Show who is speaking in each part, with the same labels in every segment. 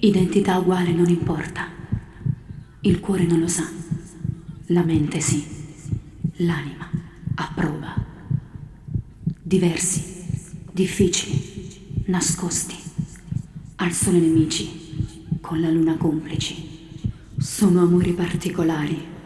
Speaker 1: Identità uguale non importa. Il cuore non lo sa. La mente sì. L'anima approva. Diversi, difficili, nascosti. Al sole nemici, con la luna complici. Sono amori particolari.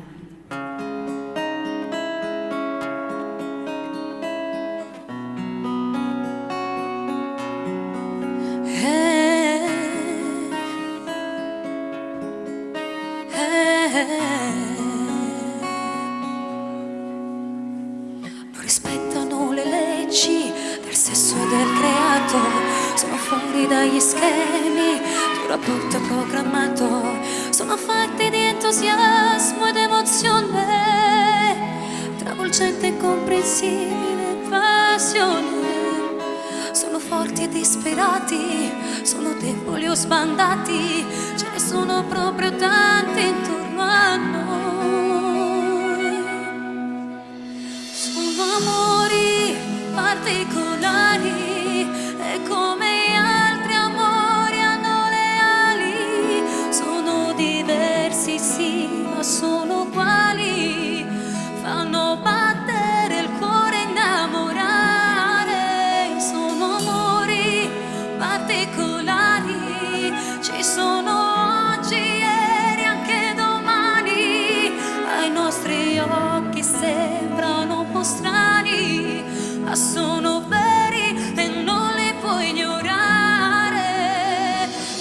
Speaker 2: Non rispettano le leggi del sesso del creato, sono fuori dagli schemi di un rapporto programmato, sono fatti di entusiasmo ed emozione, travolgente e incomprensibile passione. Sono forti e disperati, sono deboli o sbandati, ce ne sono proprio tanti intorno a noi. Sono amori particolari e come altri amori hanno le ali. Sono diversi sì, ma sono uguali, fanno battere il cuore innamorare. Sono amori particolari, ci sono oggi, ieri, anche domani. Ai nostri occhi sembrano un po' strani, ma sono veri e non li puoi ignorare.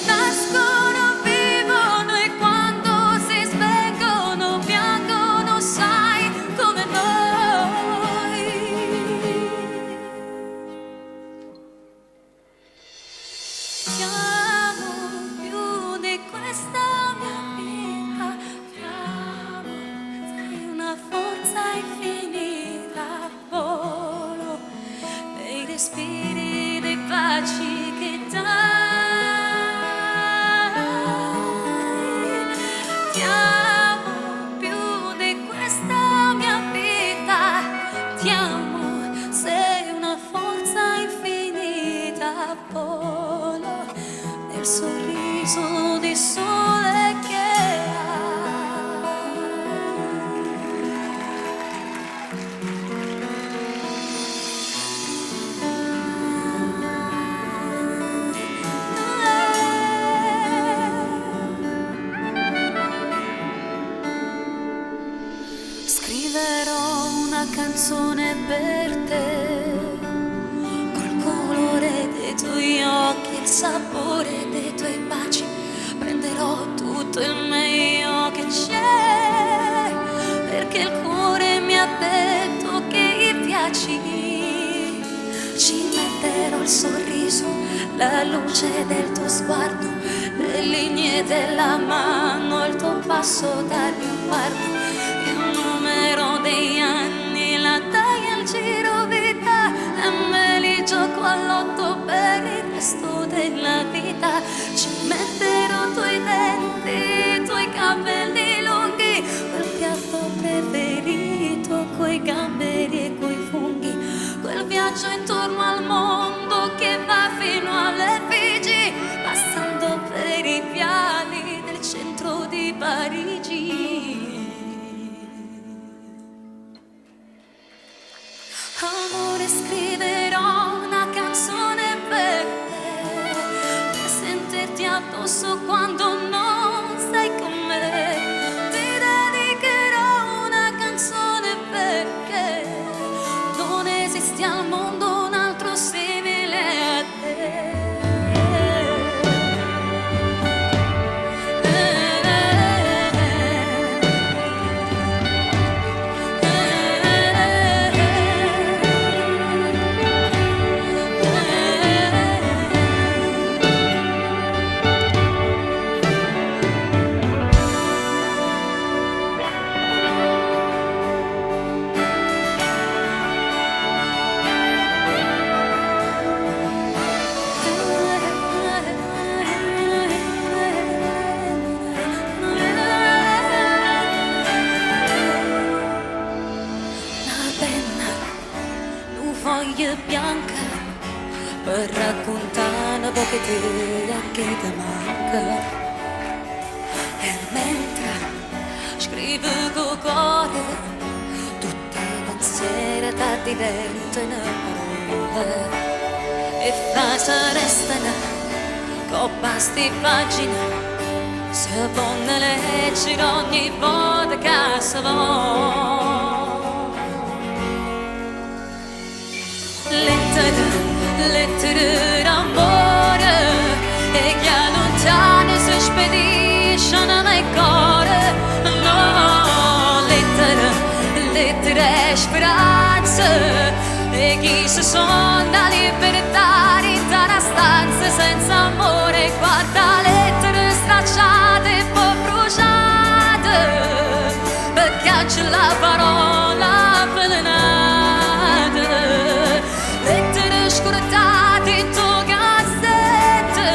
Speaker 2: Nascono, vivono e quando si spengono piangono, sai, come noi. Ti amo più di questa mia vita, ti amo, sei una forza infinita, volo nei respiri, dei baci che dai. Ti amo più di questa mia vita, ti amo, sei una forza infinita, volo nel sorriso di sole che scriverò una canzone per te, col colore dei tuoi occhi, il sapore dei tuoi baci. Prenderò tutto il meglio che c'è, perché il cuore mi ha detto che gli piaci. Ci metterò il sorriso, la luce del tuo sguardo, le linee della mano, il tuo passo da leopardo, il numero degli anni, la taglia, il giro vita, e me li gioco all'otto per il resto della vita. Ci metterò i tuoi denti, i tuoi capelli lunghi, quel piatto preferito coi gamberi e coi funghi, quel viaggio intorno al mondo che va fino alle Figi, passando per i viali del centro di Parigi. Amore, scriverò una canzone per te, per sentirti addosso quando non sei con me. Ti dedicherò una canzone perché non esiste al mondo un altro simile a te. Foglia bianca per raccontare poche te che ti manca. E mentre scrivo col cuore tutti i pensieri ti diventano parole e frasi restano coppa sti pagine se ponne leggere ogni volta che si va. Lettere d'amore e che lontane si spediscono nel cuore. No, lettere speranze e chi si sono la libertà in una stanza senza amore. Quanta lettere stracciate e poi bruciate perché c'è la parola avvelenata. Lettere scordate in tua cassetta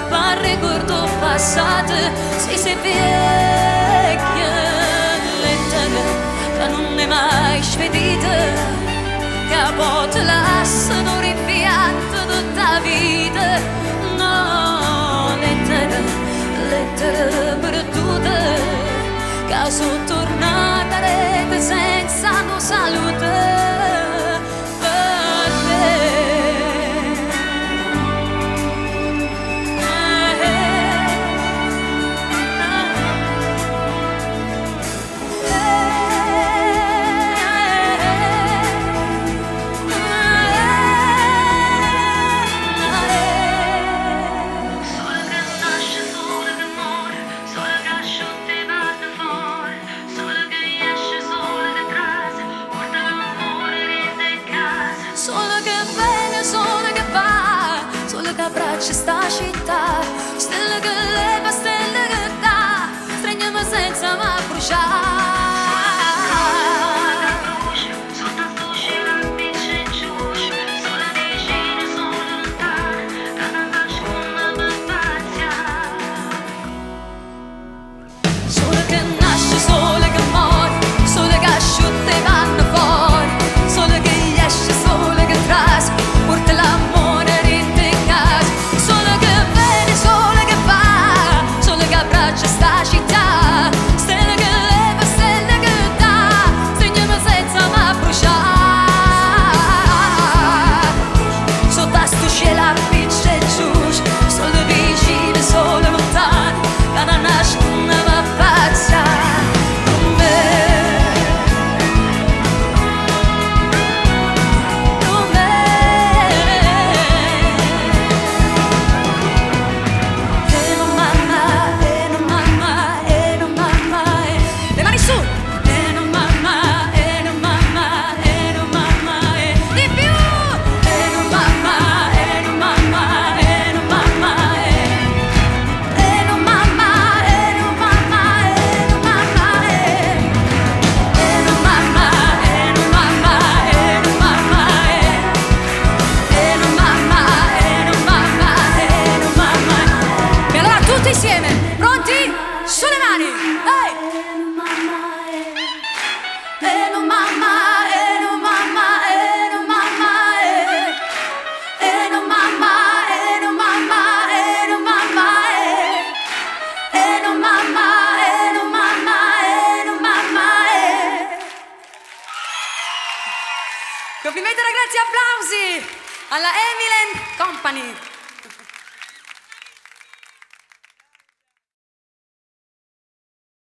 Speaker 2: per ricordo passato si vecchia. Lettere che non è mai spedita che poi ti lasciano rimpianto tutta la vita. No, lettere perdute che sono tornate a rete senza no salute. Abbraccia sta città, stelle che leva, stelle che dà, stringiamo senza mai bruciare. Sotto sto cielo appiccia giù, sole vicine, sole lontane, che non nascono per spaziare. Sole che nasce, sole che muore, sole che asciutta e vanno fuori, sole che esce, sole che trase, porta l'amore. Sta città, stelle che leva, stelle che dà, stringiamo senza mai bruciare. Sotto sto cielo appiccia e giù, sole vicine, sole lontane, che non nascono ma pazza. Con me, con me. E non mamma. Insieme, pronti? Sulle mani! Hey! No mamma, no mamma, no mamma, no mamma, no mamma, no mamma, no mamma, no mamma, no mamma. Complimenti ragazzi, applausi alla Eminem Company.